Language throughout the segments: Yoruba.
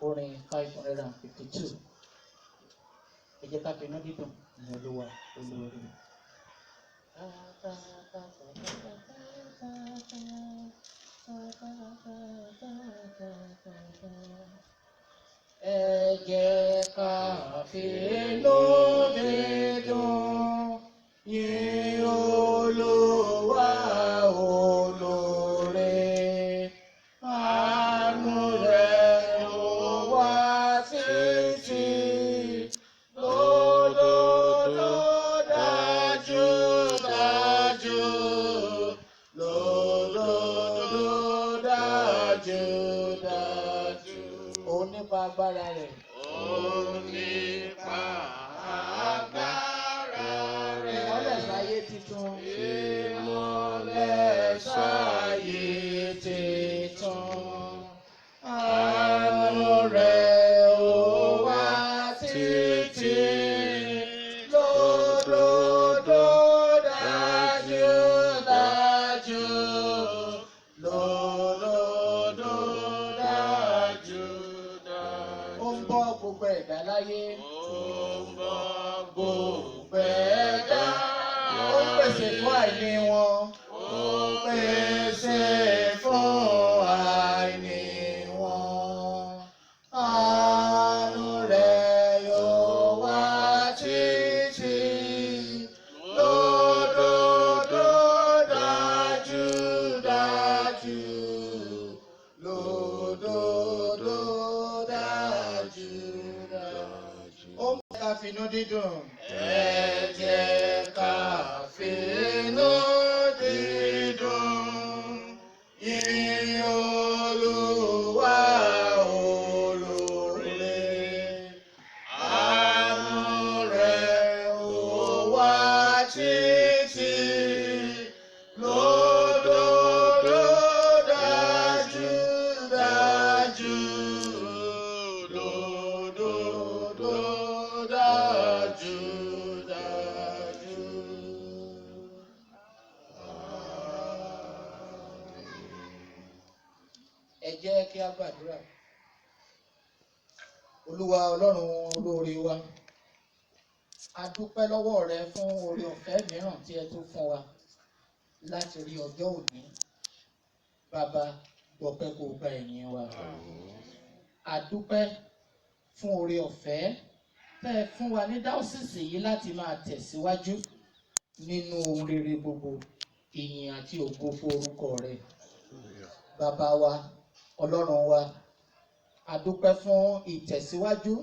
Orin 552. Ẹ jẹ́ ká fi inú dídùn ní Olúwa olóore. Ẹ jẹ́ ká fi inú dídùn yìn Olúwa olóore. Àánú rẹ̀ ó wà títí, lódodo dájúdájú, lódodo dájúdájú. Ó nípa agbára rẹ̀. Ó nípa agbára rẹ̀. Ìmọ́lẹ̀ sáyé titun. Ìmọ́lẹ̀ sáyé titun. Àánú rẹ̀ ó wà títí, lódodo dájúdájú, lódodo dájúdájú. Ó ń bọ́ gbogbo ẹ̀dá láyé. Ó ń bọ́ gbogbo ẹ̀dá. Ó ń pèsè fún àìní wọn. Ó ń pèsè fún àìní wọn. Àánú rẹ̀ yóò wà títí, lódodo dájúdájú, lódodo dájúdájú. Ó ń bá ká finú dídùn. Ẹ jẹ́ ká finú dídùn yìn Olúwa olóore. Àánú rẹ̀ ó wà títí, lódodo dájúdájú, lódodo dájúdájú. Ẹ jẹ́ kí a gbàdúrà. Olúwa Ọlọ́run olóore wa, a dúpẹ́ lọ́wọ́ rẹ fún oore ọ̀fẹ́ mìíràn tí ẹ tún fún wa láti rí ọjọ́ òní. Bàbá, gbọpẹ́ kó gba ẹ̀yìn wa. A dúpẹ́ fún oore ọ̀fẹ́ tẹ́ ẹ fún wa ní dáọ́sìsì yìí láti máa tẹ̀síwájú nínú ohun rere gbogbo. Ìyìn àti ògo fún orúkọ rẹ. Bàbá wa, Ọlọ́run wa, a dúpẹ́ fún ìtẹ̀síwájú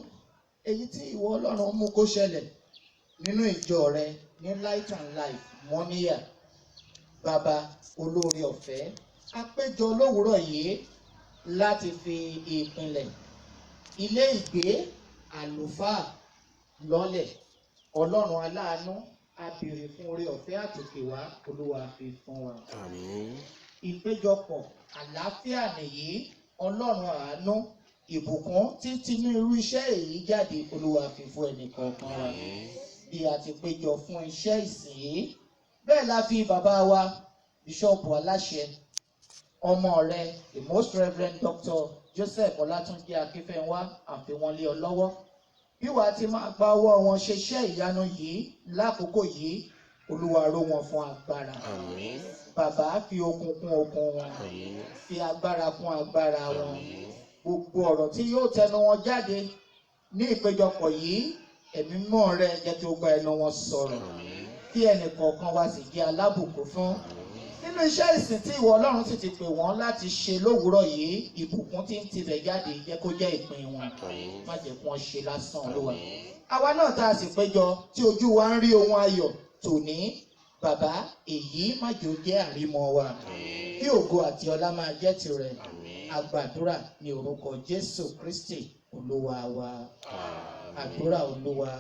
èyí tí ìwọ Ọlọ́run mú kó ṣẹlẹ̀ nínú ìjọ rẹ ní Light and Life Mọ́níyà. Bàbá olóore ọ̀fẹ́, a péjọ lówùúrọ̀ yìí láti fi ìpìlẹ̀ ilé ìgbé àlùfáà lọ́lẹ̀. Ọlọ́run aláàánú, a béèrè fún oore ọ̀fẹ́ àtòkè wá, Olúwa fi fún wa. Àmín. Ìpéjọpọ̀ àlàáfíà nìyí. Ọlọ́run àánú, ìbùkún títí ní irú iṣẹ́ èyí jáde, Olúwa fi fún ẹnìkọ̀ọ̀kan wa. Bí a ti péjọ fún iṣẹ́ ìsìn yìí, bẹ́ẹ̀ la fi bàbá wa Bíṣọ́ọ̀bù Aláṣẹ, ọmọ rẹ the Most Reverend Dr. Joseph Ọlátúnjí Akínfẹ́nwá, àfihàn lé ọ lọ́wọ́. Bí wàá ti máa gba ọwọ́ wọn ṣe iṣẹ́ ìyanu yìí lákòókò yìí, Olúwa ró wọn fún agbára. Àmín. Bàbá, fi okun kún okun wọn. Àmín. Fi agbára kún agbára wọn. Àmín. Gbogbo ọ̀rọ̀ tí yóò tẹnu wọn jáde ní ìpéjọpọ̀ yìí, ẹ̀mí mọ́ rẹ jẹ́ kí ó gba ẹnu wọn sọ̀rọ̀. Àmín. Kí ẹnìkọ̀ọ̀kan wa sì jẹ́ alábùkún fún. Nínú iṣẹ́ ìsìn tí ìwọ Ọlọ́run sì ti pè wọ́n láti ṣe lówùúrọ̀ yìí, ìbùkún tí ń tibẹ̀ jáde jẹ́ kó jẹ́ ìpín wọn. Má jẹ́ kí wọ́n ṣe lásán, Olúwa. Àwa náà tá a sì péjọ tí ojú wa ń rí ohun ayọ̀ tòní, bàbá, èyí má jẹ́ ó jẹ́ àrímọ́ wa. Kí ògo àti ọlá máa jẹ́ tirẹ̀. A gbàdúrà ní orúkọ Jésù Kristi Olúwa wa. Àdúrà Olúwa.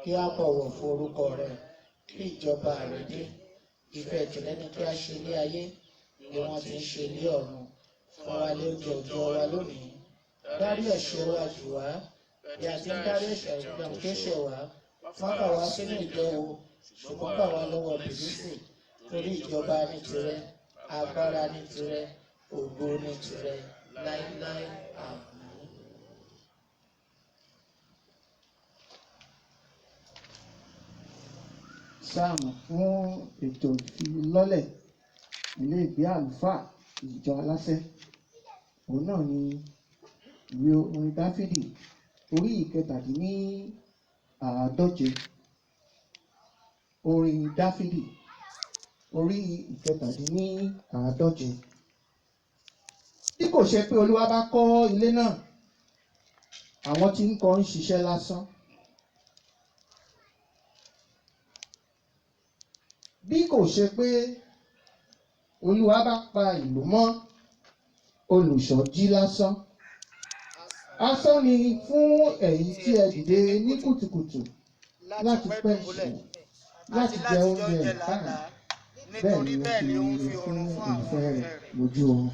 Kí a bọ̀wọ̀ fún orúkọ rẹ, kí ìjọba rẹ dé. Ìfẹ́ tìrẹ ni kí a ṣe ní ayé bí wọ́n ti ń ṣe ní ọ̀run. Fún wa lóúnjẹ òòjọ́ wa lónìí. Dárí ẹ̀ṣẹ̀ wa jì wá bí a ti ń dárí ẹ̀ṣẹ̀ tó ṣẹ̀ wá. Má fà wá sínú ìdánwò, ṣùgbọ́n gbà wá lọ́wọ́ bìlísì. Torí ìjọba ní tìrẹ, agbára ní tìrẹ, ògo ní tìrẹ, láíláí. Àmín. Sáàmù fún ètò ìfilọ́lẹ̀ ilé ìgbé àlùfáà ìjọ aláṣẹ. Òun náà ni ìwé orin Dáfídì orí ìkẹtàdínníàádọ́je. Orin Dáfídì orí ìkẹtàdínníàádọ́je. Bí kò ṣe pé Olúwa bá kọ́ ilé náà, àwọn tí ń kọ́ ń ṣiṣẹ́ lásán. Bí kò ṣe pé Olúwa bá pa ìlú mọ́, olùṣọ́ jí lásán. Asán ni fún ẹ̀yin tí ẹ dìde ní kùtùkùtù láti pẹ̀sẹ̀, láti jẹ oúnjẹ ìkáàánú. Bẹ́ẹ̀ ni ó fi fún ìfẹ́ rẹ̀ lójú oorun.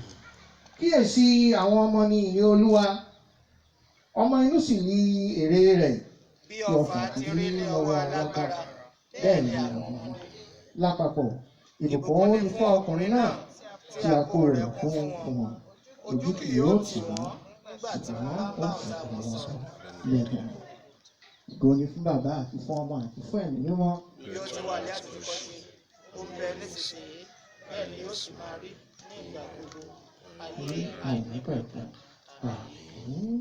Kíyèsí àwọn ọmọ ní ìní Olúwa, ọmọ inú sì ní èrè rẹ̀. Bí ọfà ti rí ní ọwọ́ alágbára, bẹ́ẹ̀ ni lápapọ̀ ìbùkún ní fún ọkùnrin náà tí a kó rẹ̀ fún wọn. Ojú kì yóò tì wọ́n, ṣùgbọ́n ó sì kọ̀ wọ́n lẹ́gbẹ̀ẹ́. Ògo ni fún Bàbá àti fún Ọmọ àti fún Ẹ̀mí Mímọ́. bí ó ti wà ní àtìkọ́ sí, ó ń bẹ nísinsìnyí, bẹ́ẹ̀ ni ó sì máa rí ní ìgbà gbogbo. Ní àìnípẹ̀kun. Àmín.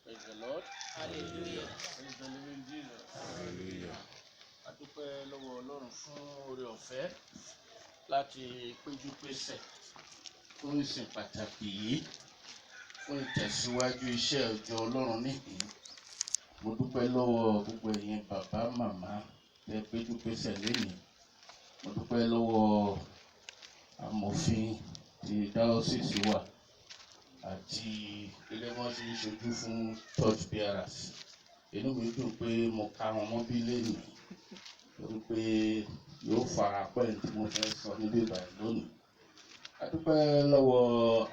Praise the Lord. Hallelujah. Praise the living Jesus. Hallelujah. A dúpẹ́ lọ́wọ́ Ọlọ́run fún oore ọ̀fẹ́ láti péjú pésẹ̀ fún ìsìn pàtàkì yìí, fún ìtẹ̀síwájú iṣẹ́ ọjọ́ Ọlọ́run níhìn-ín. Mo dúpẹ́ lọ́wọ́ gbogbo ẹ̀yin bàbá màmá tẹ́ péjú pésẹ̀ lénìí. Mo dúpẹ́ lọ́wọ́ amòfin ti diocese wa àti ilé wọn ti ń ṣojú fún church bearers. Inú mi dùn pé mo ka wọn mọ́ bí lénìí torí pé yóò fara pẹ́ tí mo fẹ́ sọ níbí báyìí lónìí. A dúpẹ́ lọ́wọ́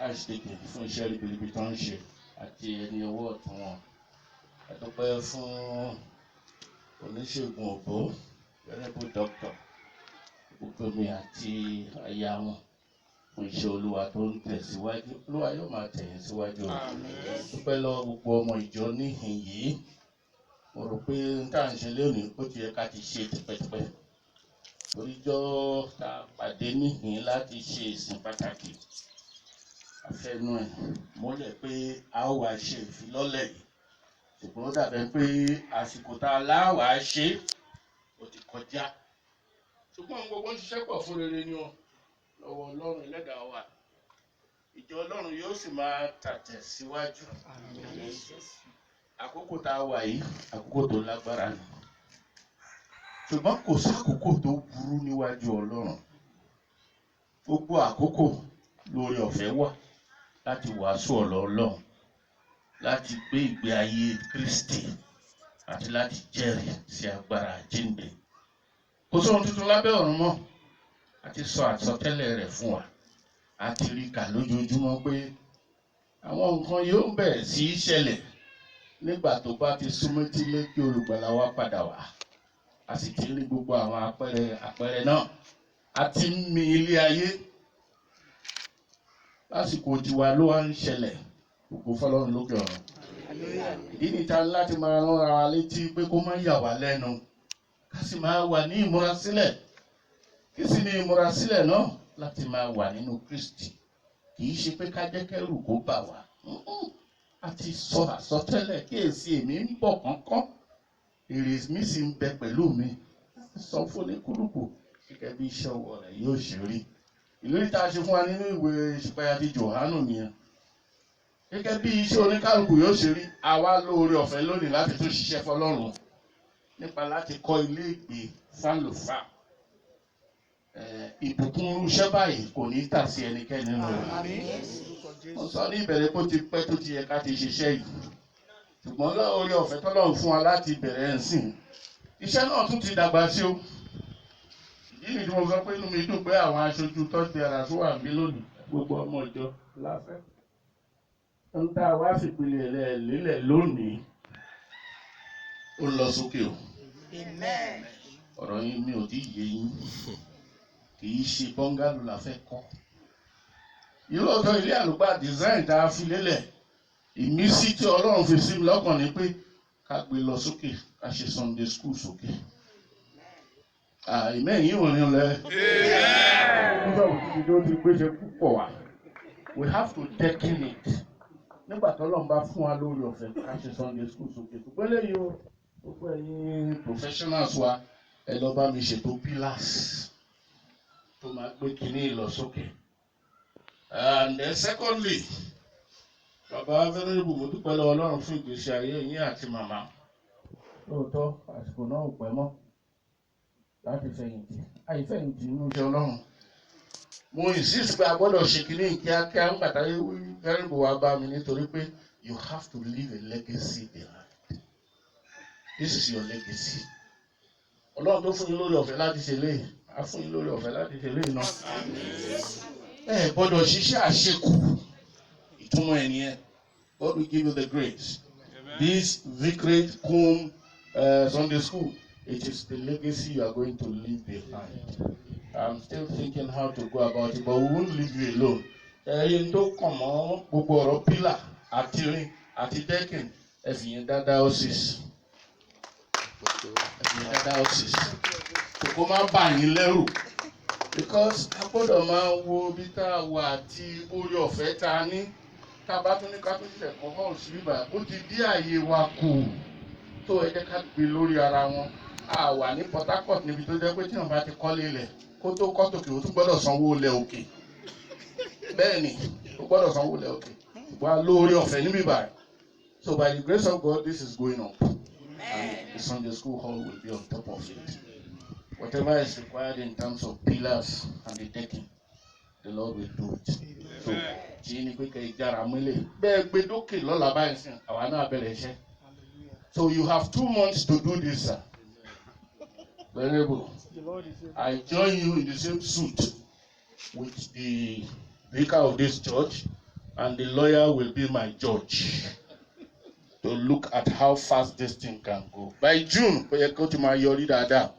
archdeacon fún iṣẹ́ ribiribi tó ń ṣe àti ẹni ọwọ́ ọ̀tún wọn. A dúpẹ́ fún oníṣègùn òbó venerable doctor Bukomi àti aya wọn fún iṣẹ́ Olúwa tó ń tẹ̀síwájú. Olúwa yóò máa tẹ̀yìn síwájú. Dúpẹ́ lọ́wọ́ gbogbo ọmọ ìjọ níhìn yìí. Mo rò pé n tá à ń ṣe lónìí ó ti yẹ ká ti ṣe tipẹ́tipẹ́. Toríjọ́ tá a pàdé níhìn láti ṣe ìsìn pàtàkì. Àfẹnu ẹ̀ mọ́lẹ̀ pé a ó wá ṣe ìfilọ́lẹ̀ yìí. Ṣùgbọ́n ó dàbẹ̀ pé àsìkò tá a láwàá ṣe ó ti kọjá. Ṣùgbọ́n gbogbo ń ṣiṣẹ́ pọ̀ fún rere ni o. Lọ́wọ́ Ọlọ́run ẹlẹ́dàá wa. Ìjọ Ọlọ́run yóò sì máa tàtẹ̀ síwájú. Àkókò tá a wà yìí, àkókò tó lágbára ni. Ṣùgbọ́n kò sí àkókò tó burú níwájú Ọlọ́run. Gbogbo àkókò lórí ọ̀fẹ́ wà láti wàásù ọ̀rọ̀ Ọlọ́run, láti gbé ìgbé ayé Kristi àti láti jẹ́rìí sí agbára àjíǹde. Kò sóhun tuntun lábẹ́ ọ̀run mọ́. A ti sọ àsọtẹ́lẹ̀ rẹ̀ fún wa. A ti rí kà lójoojúmọ́ pé àwọn nǹkan yóò bẹ̀rẹ̀ sí í ṣẹlẹ̀ nígbà tó bá ti súnmọ́ tílé kí olùgbàlà wa padà wá. A sì ti rí gbogbo àwọn àpẹẹrẹ náà. A ti ń mi ilé ayé. Lásìkò tiwa ló wá ń ṣẹlẹ̀. Gbogbo fọ́lọ́run lókè ọ̀run. Ìdí nìta láti máa rán ara wa létí pé kó má yà wá lẹ́nu. Ká sì máa wà ní ìmúrasílẹ̀. Kí sì ni ìmúrasílẹ̀ náà? Láti máa wà nínú Kristi. Kì í ṣe pé ká jẹ́ kẹ́rù kó bà wá. A ti sọ àsọtẹ́lẹ̀ kí èsì èmi ń bọ̀ kánkán. Èrè mi sì ń bẹ pẹ̀lú mi. Sọ fún oníkúlùkù gẹ́gẹ́ bí iṣẹ́ ọwọ́ rẹ̀ yóò ṣe rí. Ìlérí tá a ṣe fún wa nínú ìwé ìṣípayá ti Jòhánù nìyẹn. Gẹ́gẹ́ bí iṣẹ́ oníkálùkù yóò ṣe rí, àwa lóore ọ̀fẹ́ lónìí láti tún ṣiṣẹ́ fọ́lọ́run nípa láti kọ́ ilé ìgbé fálùfáà. ìbùkún iṣẹ́ báyìí kò ní tà sí ẹnikẹ́ni nínú rẹ̀. Mo sọ ní ìbẹ̀rẹ̀ pé ó ti pẹ́ tó ti yẹ ká ti ṣiṣẹ́ yìí, ṣùgbọ́n oore ọ̀fẹ́ tọ́lọ́run fún wa láti bẹ̀rẹ̀ ẹ̀sìn iṣẹ́ náà tún ti dàgbà sí o. Ìdí nìyí tí mo sọ pé inú mi dùn pé àwọn aṣojú tọ́jú ara tó wà níbí lónìí gbogbo ọmọ ìjọ láfẹ́ ń tá a wá fìpìlẹ̀ lélẹ̀ lónìí ó lọ sókè o. Ọ̀rọ̀ yín mi ò tí ì yé yín, kì í ṣe bọ́ngálù la fẹ́ kọ́. Irú ọ̀tọ̀ ilé àlùgbà design tá a fi lélẹ̀, ìmísí tí Ọlọ́run fi sí mi lọ́kàn ni pé ká gbé lọ sókè, ká ṣe Sunday school sókè. Ìmẹ̀yìn ò ní lẹ. Nígbà wo ti gbéṣẹ́ púpọ̀ wá? We have to decken it. Nígbà tí Ọlọ́run bá fún wa lórí ọ̀fẹ́ ká ṣe Sunday school sókè. Ṣùgbọ́n lẹ́yìn o, gbogbo ẹ̀yin professionals wa ẹ lọ bá mi ṣètò pillars tó máa gbé kínní lọ sókè. And then secondly, bàbá Venerable, mo dúpẹ́ lọ́wọ́ Ọlọ́run fún ìgbésí ayé yín àti màmá. Lóòótọ́ àsìkò náà ò pẹ́ mọ́ láti fẹ̀yìntì, àìfẹ̀yìntì nínú iṣẹ́ Ọlọ́run. Mo insist pé a gbọ́dọ̀ ṣe kínní kíákíá ń pàtàkì Venerable wa bá mi nítorí pé you have to leave a legacy behind. This is your legacy. Ọlọ́run tó fún yín lórí ọ̀fẹ́ láti ṣe léyìí, á fún yín lórí ọ̀fẹ́ láti ṣe léyìí náà. Ẹ gbọ́dọ̀ ṣiṣẹ́ àṣekù, ìtumọ̀ ẹ̀ nìyẹn. God will give you the grace. This Victory Home Sunday School, it is the legacy you are going to leave behind. I'm still thinking how to go about it, but we won't leave you alone. Ẹyin tó kàn mọ́ gbogbo ọ̀rọ̀ pílà àti rin àti dẹ́kìn ẹ̀fìyẹn dáadáa ọ́sìs. Kò má bà yín lẹ́rù, because a gbọ́dọ̀ máa wo bí tá a wà àti orí ọ̀fẹ́ tá a ní. Tá a bá tún ní ká tún ṣe ẹ̀kọ́ hall sí ibà, ó ti dí àyè wa kù tó ẹ jẹ́ ká gbé lórí ara wọn. A wà ní Port Harcourt níbi tó jẹ́ pé tí wọ́n bá ti kọ́lé ilẹ̀ kó tó kọ́ tòkè ó tún gbọ́dọ̀ sanwó ilẹ̀ òkè. Bẹ́ẹ̀ ni ó gbọ́dọ̀ sanwó ilẹ̀ òkè. Ṣùgbọ́n a lórí ọ̀fẹ́ níbí báyìí. So by the grace of God, this is going up. And the Sunday school hall will be on top of it. Whatever is required in terms of pillars and the decking, the Lord will do it. So, so you have 2 months to do this, sir. Venerable, I join you in the same suit with the vicar of this church, and the lawyer will be my judge to look at how fast this thing can go. By June, we are going to my Yori Dada.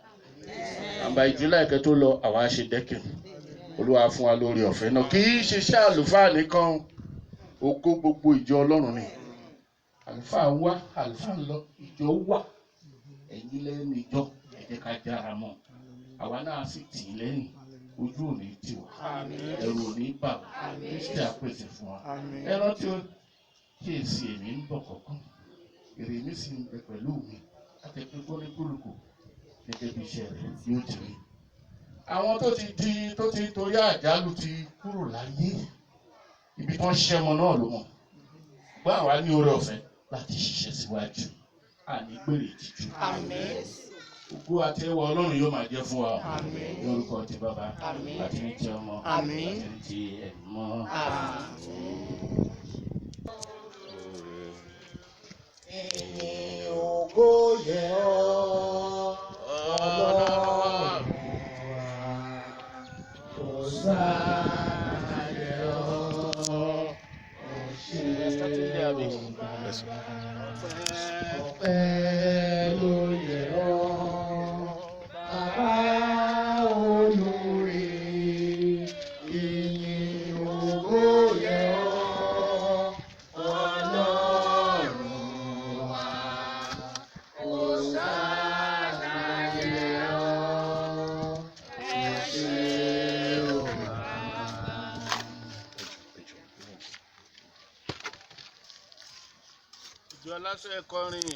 And by July, we will our decking. Olúwa fún wa lórí ọ̀fẹ́ náà. Kì í ṣiṣẹ́ àlùfáà nìkan, ògo gbogbo ìjọ Ọlọ́run ni. Àlùfáà wá, àlùfáà lọ, ìjọ wà. Ẹ̀yin lẹ́nu ìjọ, ẹ jẹ́ ká jára mọ́. Àwa náà sì tì í lẹ́yìn. Ojú ò ní tì wá. Ẹ̀rù ò ní bà wá. Kristi á pèsè fún wa. Ẹ rántí o, kí èsì èmi ń bọ̀ kọ̀ọ̀kan. Èrè mi sì ń bẹ pẹ̀lú mi. Láti pé kólíkólùkù gẹ́gẹ́ bí iṣẹ́ rẹ̀ yóò ti rí. Àwọn tó ti torí àjálù ti kúrò láyé, ibi tó ń ṣiṣẹ́ ọmọ náà ló mọ̀. Gbọ́ àwa ní oore ọ̀fẹ́ láti ṣiṣẹ́ síwájú, àní gbèrè ìtìjú. Ògo àti ẹwà Ọlọ́run yóò máa jẹ́ fún wa. Ní orúkọ ti Bàbá àti ní ti Ọmọ àti ní ti Ẹ̀mí Mímọ́. Ìyìn ògo yẹ ọ́ Ọlọ́run. Ọpẹ́ ló yẹ ọ́ Bàbá olóore, ìyìn ògo yẹ ọ́ Ọlọ́run wa, Hòsánà yẹ ọ́, ẹ ṣé o Bàbá. Ìjọ aláṣẹ kọrin.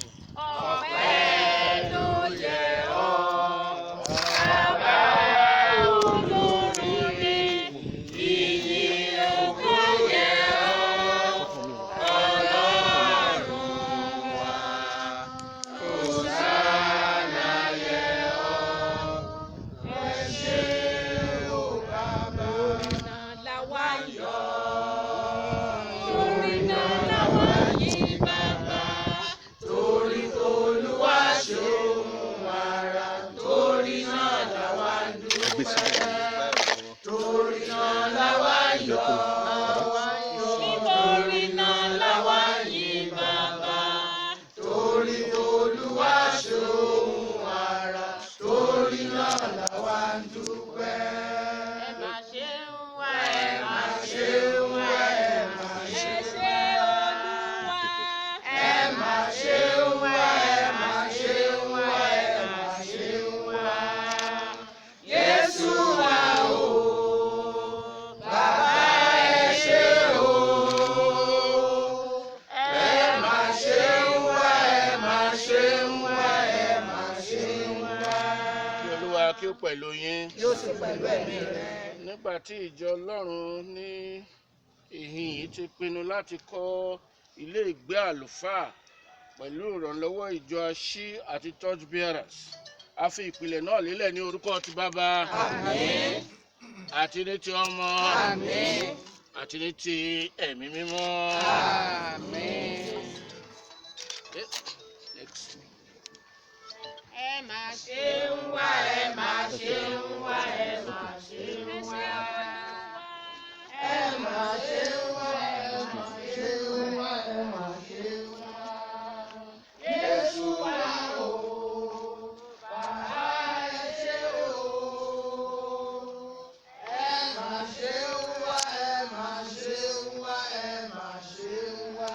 Ọpẹ́ ló yẹ ọ́ Bàbá olóore, ìyìn ògo yẹ ọ́ Ọlọ́run wa, Hòsánà yẹ ọ́, ẹ ṣé yìn bàbá. Torí Olúwa ṣeun àrà, torí náà làwa ń dúpẹ́. Torí náà làwa yọ̀, nítorí náà làwa yìn bàbá. Torí Olúwa ṣeun àrà, torí náà làwa ń dúpẹ́. Ẹ má ṣeun wá, ẹ má ṣeun wá, ẹ má ṣeun wá. Ẹ má ṣeun wá, ẹ má ṣeun wá, ẹ má ṣeun wá. Jésù wá o, bàbá ẹ ṣé o. Ẹ má ṣeun wá, ẹ má ṣeun wá, ẹ má ṣeun wá. Kí Olúwa kí ó pẹ̀lú yín. Yóò sì pẹ̀lú ẹ̀mí rẹ. Nígbà tí ìjọ Ọlọ́run ní ìhìn yìí ti pinnu láti kọ́ ilé ìgbé àlùfáà pẹ̀lú ìrànlọ́wọ́ ìjọ aṣí àti torch bearers, a fi ìpìlẹ̀ náà lélẹ̀ ní orúkọ ti Bàbá, Àmín. àti ní ti Ọmọ, Àmín. àti ní ti Ẹ̀mí Mímọ́. Àmín. Next. Ẹ má ṣeun wá, ẹ má ṣeun wá, ẹ má ṣeun wá. Ẹ má ṣeun wá, ẹ má ṣeun wá, ẹ má ṣeun wá. Jésù wá o, bàbá ẹ ṣé o. Ẹ má ṣeun wá, ẹ má ṣeun wá, ẹ má ṣeun wá.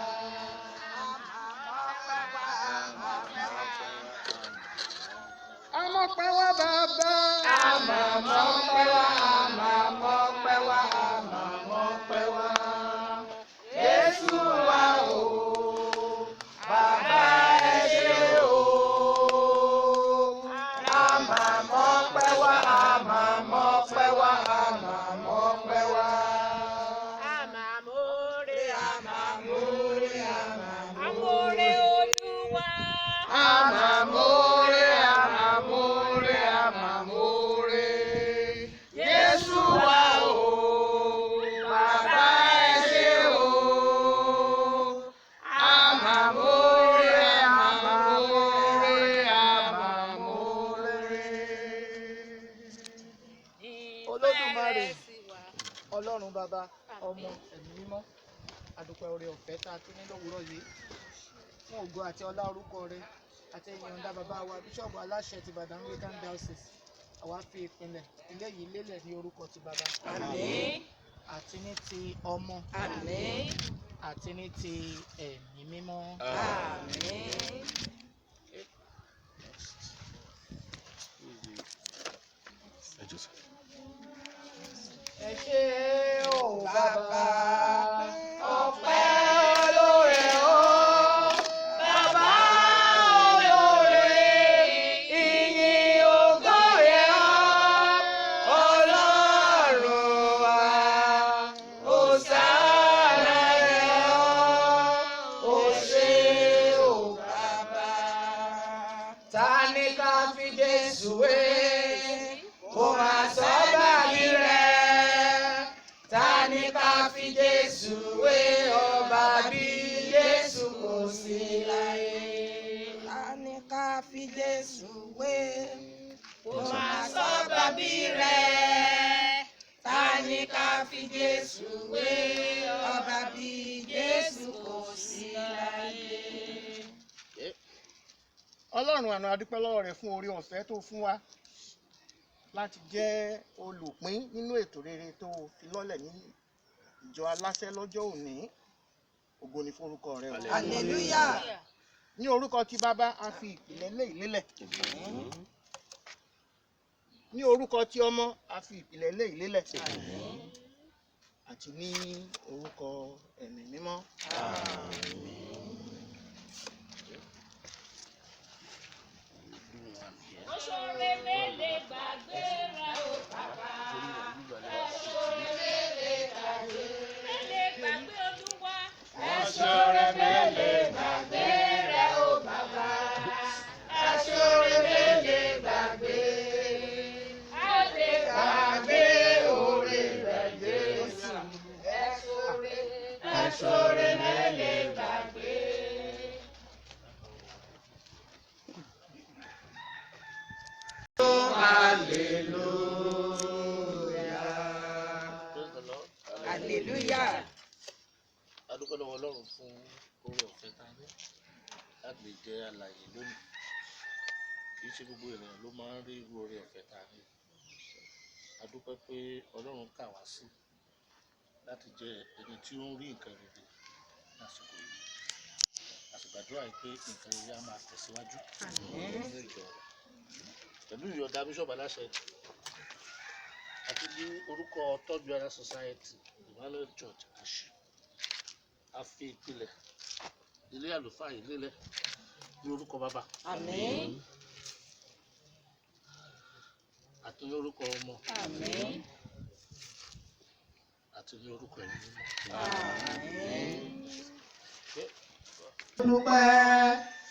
Amọ̀pẹ́ wá bàbá. Àmàmọ́ pẹ́ wá, àmàmọ́ pẹ́ wá, àmàmọ́ pẹ́ wá. Jésù wá o, bàbá ẹ ṣé o. Àmàmọ́ pẹ́ wá, àmàmọ́ pẹ́ wá, àmàmọ́ pẹ́ wá. Àmàmóore, àmàmóore, àmàmóore Olúwa. Àmàmóore, àmàmóore, àmàmóore. Jésù wá o, bàbá ẹ ṣé o. Àmàmóore, àmàmóore, àmàmóore. Olódùmarè, Ọlọ́run bàbá, ọmọ, ẹ̀mí mímọ́, àdúpẹ́ oore ọ̀fẹ́ tá a tún ní lówùúrọ̀ yìí fún ògo àti ọlá orúkọ rẹ àti ìyọ̀ǹda bàbá wa bíṣọ̀bù aláṣẹ ti Ìbàdàn Anglican Diocese. Àwa fi ìpìlẹ̀ ilé yìí lélẹ̀ ní orúkọ ti bàbá, Àmín. àti ní ti ọmọ, Àmín. àti ní ti ẹ̀mí mímọ́. Àmín. Ẹ ṣé o bàbá. Ọpẹ́ olóore o, bàbá olóore, ìyìn ògo yẹ ọ́, Ọlọ́run wa, Hòsánà yẹ ọ́, o ṣé o bàbá. Ta ni ká fi Jésù wé? Kò máa sọ báyìí rẹ̀. Ta ni ká fi Jésù wé? Ọba bí Jésù kò sí láyé. Ta ni ká fi Jésù wé? Kò máa sọ bábí rẹ̀. Ta ni ká fi Jésù wé? Ọba bí Jésù kò sí láyé. Ọlọ́run àná adúpẹ́ lọ́wọ́ rẹ fún oore ọ̀fẹ́ tó fún wa láti jẹ́ olùpín nínú ètò rere tó fi lọ́lẹ̀ ní ìjọ aláṣẹ lọ́jọ́ òní. Ògo ni fún orúkọ rẹ o. Hallelujah. Ní orúkọ ti Bàbá a fi ìpìlẹ̀ lé ìlélẹ̀. Ní orúkọ ti Ọmọ a fi ìpìlẹ̀ lé ìlélẹ̀. Àti ní orúkọ Ẹ̀mí Mímọ́. Oṣoore mélè gbàgbé rẹ o bàbá. Oṣoore mélè gbàgbé Olúwa. Oṣoore mélè gbàgbé rẹ o bàbá. Oṣoore mélè gbàgbé. A lè gbàgbé oore rẹ Jésù. Oṣoore mélè Ọlọ́run fún oore ọ̀fẹ́ tá a ní láti lè jẹ́ alààyè lónìí. Kì í ṣe gbogbo ènìyàn ló máa ń rí irú oore ọ̀fẹ́ tá a ní. A dúpẹ́ pé Ọlọ́run kà wá sí láti jẹ́ ẹni tí ó ń rí nǹkan rere lásìkò yìí. A sì gbàdúrà pé nǹkan rere á máa tẹ̀síwájú nínú ìjọ rẹ̀. Pẹ̀lú ìyọ̀ǹda Bíṣọ̀bù Aláṣẹ àti ní orúkọ Tọ́jú Ara Society Emmanuel Church Àṣì, a fi ìpìlẹ̀ ilé àlùfáà yìí lélẹ̀ ní orúkọ Bàbá. Àmín. Àti ní orúkọ Ọmọ. Àmín. Àti ní orúkọ Ẹ̀mí Mímọ́. Àmín. Dúpẹ́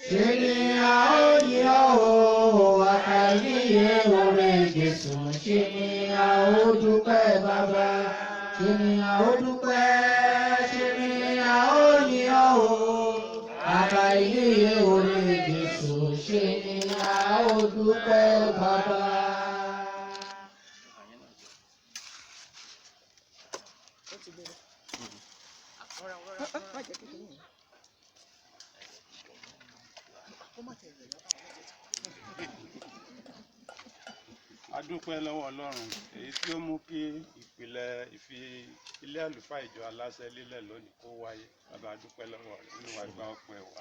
ṣe ni a ó yìn ọ́ o, àkàìníye oore Jésù. Ṣe ni a ó dúpẹ́ bàbá, ṣe ni a ó dúpẹ́, ṣe ni a ó yìn ọ́ o, àkàìníye oore Jésù. Ṣe ni a ó dúpẹ́ bàbá. A dúpẹ́ lọ́wọ́ Ọlọ́run èyí tí ó mú kí ìpìlẹ̀ ìfi ilé àlùfáà ìjọ Aláṣẹ lílẹ̀ lónìí kó wáyé. Bàbá a dúpẹ́ lọ́wọ́ rẹ̀ nínú wa gba ọpẹ́ wa.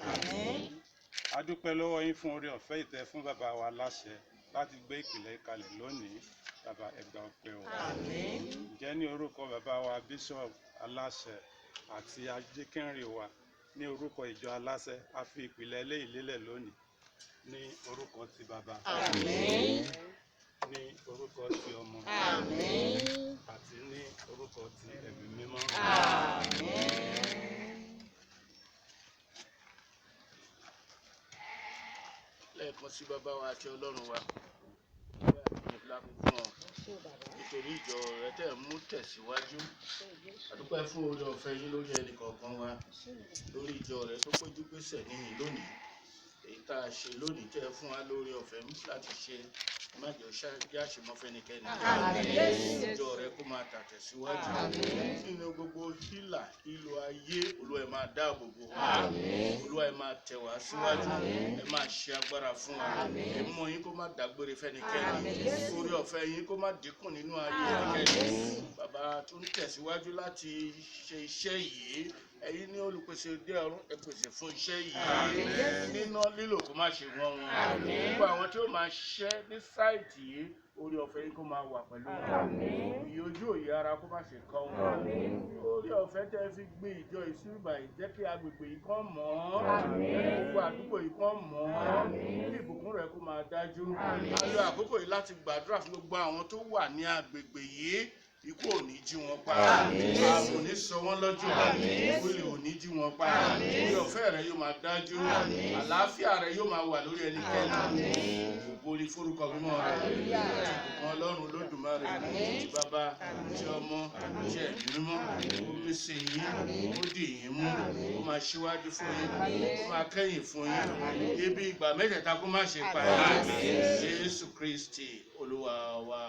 A dúpẹ́ lọ́wọ́ yín fún oore ọ̀fẹ́ ìtẹ́ fún bàbá wa Aláṣẹ láti gbé ìpìlẹ̀ kalẹ̀ lónìí. Bàbá ẹ gba ọpẹ́ wa. Ǹjẹ́ ní orúkọ bàbá wa Bíṣọ̀bù Aláṣẹ àti Ajíkẹ́nrè wa ní orúkọ ìjọ Aláṣẹ a fi ìpìlẹ̀ eléyìí lélẹ̀ lónìí ní orúkọ ti bàbá. Àmín. Ní orúkọ ti ọmọ. Àmín. Àti ní orúkọ ti Ẹ̀mí Mímọ́. Àmín. Lẹ́ẹ̀kan sí bàbá wa àti Ọlọ́run wa. Nítorí ìjọ rẹ tẹ̀ mú tẹ̀síwájú. A dúpẹ́ fún oore ọ̀fẹ́ yín lórí ẹnì kọ̀ọ̀kan wa. Lórí ìjọ rẹ tó péjú pésẹ̀ níyìn lónìí. Èyí tá a ṣe lónìí tẹ́ fún wa lórí ọ̀fẹ́ láti ṣe. Má jẹ́ kí àṣemọ́ fẹ́nikẹ́ni. Ìjọ rẹ kó máa tàtẹ̀síwájú. Nínú gbogbo hílà ìlò ayé Olúwa ẹ máa dáàbò bò wá. Olúwa ẹ máa tẹ̀ wá síwájú. Ẹ máa ṣe agbára fún wa. Ẹ̀mọ́ yín kó má dágbére fẹ́nikẹ́ni. Oore ọ̀fẹ́ yín kó má dínkù nínú ayé ẹnikẹ́ni. Bàbá tó ń tẹ̀síwájú láti ṣe iṣẹ́ yìí. Ẹ̀yin ní olùpèsè òde ọ̀run ẹ pèsè fún iṣẹ́ yìí. Níná lílò kó má ṣe wọ́n wọn. Gbogbo àwọn tí ó máa ṣiṣẹ́ ní sáìtì yìí oore ọ̀fẹ́ yìí kó máa wà pẹ̀lú wọn. Òye ojú òye ara kó má ṣe kọ́ wọn. Oore ọ̀fẹ́ tẹ́ fi gbé ìjọ ìṣúrùbà yìí jẹ́ kí agbègbè yìí kàn mọ́. Gbogbo àdúgbò yìí kàn mọ́. Kí ìbùkún rẹ̀ kó máa dájú. A lo àkókò yìí láti gbàdúrà fún gbogbo àwọn tó wà ní agbègbè yìí. Ikú ò ní jí wọn pa. Àrùn ò ní sọ wọ́n lọ́jọ́. Olè ò ní jí wọn pa. Oore ọ̀fẹ́ rẹ yóò máa dájú. Àlàáfíà rẹ yóò máa wà lórí ẹnikẹ́ni. Gbogbo orí forúkọ mímọ́ rẹ. Ìbùkún Ọlọ́run Olódùmarè. Ti bàbá, ti ọmọ, ti Ẹ̀mí Mímọ́. Ó pèsè yín, ó dì yín mú. Ó máa ṣíwájú fún yín. Ó máa kẹ́yìn fún yín. Ibi ìgbà mẹ́tẹ̀ẹ̀ta kó má ṣe pa yín. Jésù Kristi Olúwa wa.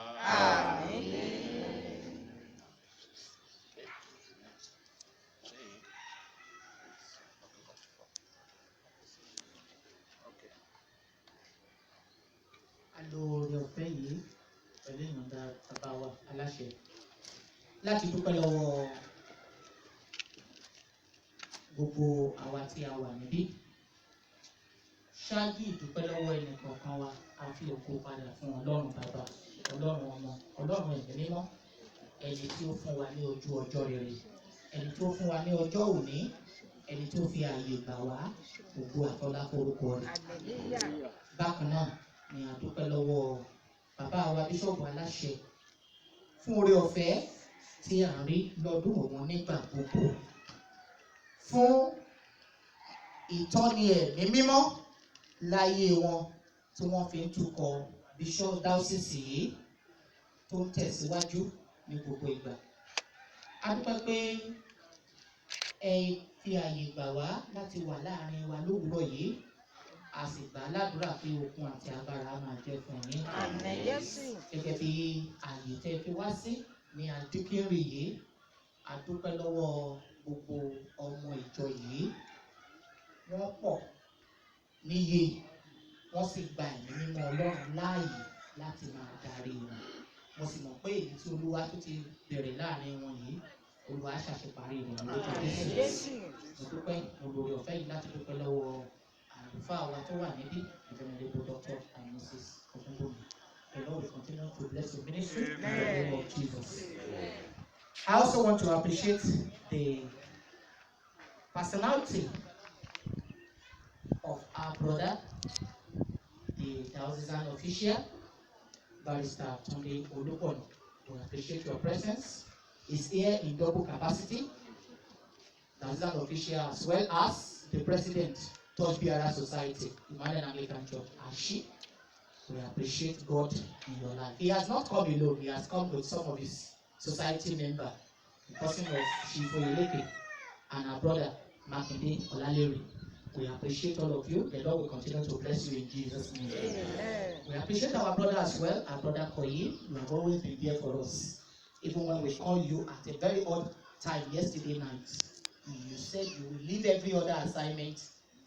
A lo oore ọ̀fẹ́ yìí pẹ̀lú ìyọ̀ǹda bàbá wa Aláṣẹ láti dúpẹ́ lọ́wọ́ gbogbo àwa tí a wà níbí. Ṣáájú ìdúpẹ́ lọ́wọ́ ẹnì kọ̀ọ̀kan wa a fi ògo padà fún Ọlọ́run bàbá, Ọlọ́run ọmọ, Ọlọ́run Ẹ̀mí Mímọ́, ẹni tí ó fún wa ní ojú ọjọ́ rere, ẹni tí ó fún wa ní ọjọ́ òní, ẹni tí ó fi ààyè gbà wá ògo àtọlá forúkọ rẹ̀. Bákan náà ni a dúpẹ́ lọ́wọ́ bàbá wa Bíṣọ̀bù Aláṣẹ fún oore ọ̀fẹ́ tí à ń rí lọ́dún òun nígbà gbogbo, fún ìtọ́ni Ẹ̀mí Mímọ́ láyé wọn tí wọ́n fi ń tukọ̀ Bishop Diocese yìí tó ń tẹ̀síwájú ní gbogbo ìgbà. A dúpẹ́ pé ẹ fi àyè gbà wá láti wà láàrin wa lówùúrọ̀ yìí. A sì gbà ládùúrà pé okun àti agbára máa jẹ́ fún yín. Àmín Jésù. Gẹ́gẹ́ bí àyè tẹ́ fi wá sí ní Ajíkẹ́nrè yìí, a dúpẹ́ lọ́wọ́ gbogbo ọmọ ìjọ yìí wọ́n pọ̀ níye wọ́n sì gba ẹ̀mí mímọ́ Ọlọ́run láàyè láti máa darí wọn. Mo sì mọ̀ pé èyí tí Olúwa tó ti bẹ̀rẹ̀ láàrin wọn yìí Olúwa ṣàṣeparí rẹ̀ lórúkọ Jésù. Mo dúpẹ́ mo lórí ọ̀fẹ́ yìí láti dúpẹ́ lọ́wọ́ àlùfáà wa tó wà níbí Venerable Dr. and Mrs. Ogunbomi. The Lord will continue to bless your ministry in the name of Jesus. I also want to appreciate the personality of our brother, the diocesan official, Barrister Tunde Olupon. We appreciate your presence. He's here in double capacity, diocesan official as well as the president, Touch Bearer Society, Emmanuel Anglican Church, Ashi. We appreciate God in your life. He has not come alone. He has come with some of his society members, the person of Shifo Ileke and our brother Makinde Olaleri. We appreciate all of you. The Lord will continue to bless you in Jesus' name. Amen. We appreciate our brother as well, our brother Koyi. You have always been there for us. Even when we called you at a very odd time yesterday night, you said you will leave every other assignment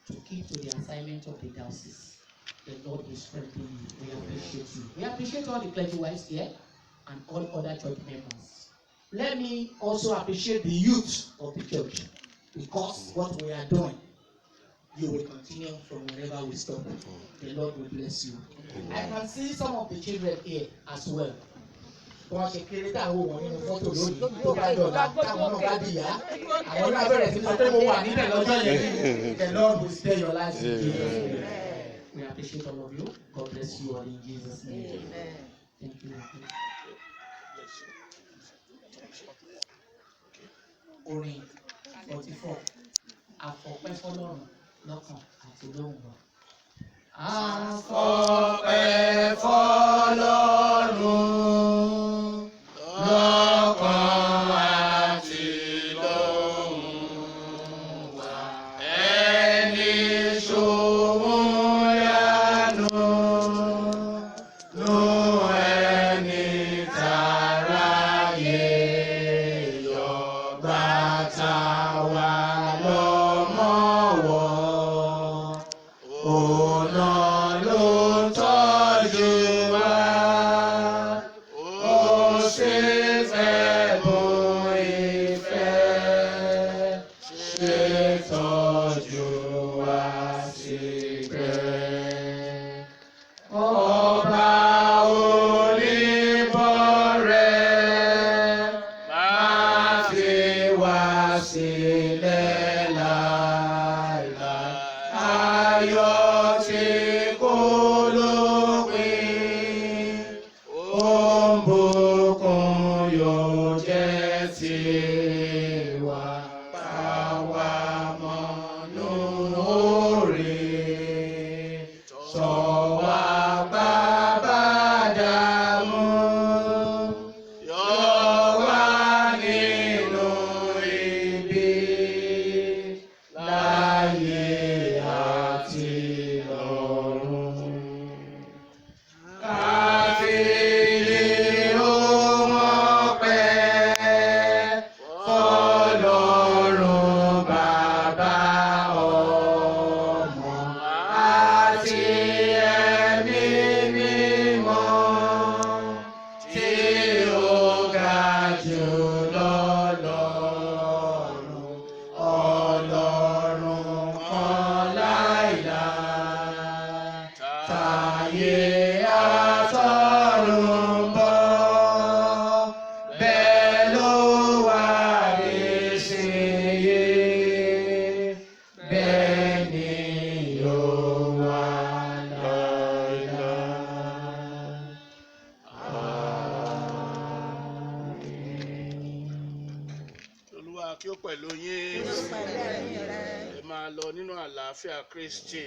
to keep to the assignment of the diocese. The Lord will strengthen you. We appreciate you. We appreciate all the clergy wives here and all other church members. Let me also appreciate the youth of the church, because what we are doing, you will continue from wherever we stop. The Lord will bless you. I can see some of the children here as well. Wọ́n ṣe kéré táwọn wọ̀n nínú fọ́tò lónìí tó bá dọ̀la táwọn náà bá dìyà. Àwọn náà bẹ̀rẹ̀ sí sọ pé mo wà níbẹ̀ lọ́jọ́ yẹn. The Lord will spare your lives in Jesus' name. We appreciate all of you. God bless you all in Jesus' name. Thank you. Orin 44. Àfọ̀pẹ́ fọ́lọ́run lọ́kàn àti lóhùn wa. Àfọ̀pẹ́ fọ́lọ́run lọ́kàn àti lóhùn wa. Ẹni ṣòun yanu nú ẹni tàráyé yọ bàtà wa lọ́mọ́wọ́. Ọ̀nà ló tọ́jú wa, ó ṣe fẹ́ bùn ìfẹ́, ṣe tọ́jú wa síbẹ̀. Ọba oníbọ̀rẹ̀ máa fi wá sílẹ̀ láéláé. Ayọ̀ tí kò lópin, ohun bùkún yóò jẹ́ tiwa. Báwa mọ́nú oore, sọ wá bàbá dààmú, yọ wá nínú ibi láyé àti lọ́run. Káfíńlì ohùn ọpẹ́ fọ́lọ́run Bàbá, Ọmọ àti Ẹ̀mí Mímọ́, tí ó ga jù lọ lọ́run. Ọlọ́run kan láíláí, táyé àtọ̀run bọ̀, bẹ́ẹ̀ ló wà nísinsìnyí, bẹ́ẹ̀ ni yóò wà láíláí. Olúwa kí ó pẹ̀lú yín. Ẹ máa lọ nínú àlàáfíà Kristi.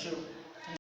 ṣé o.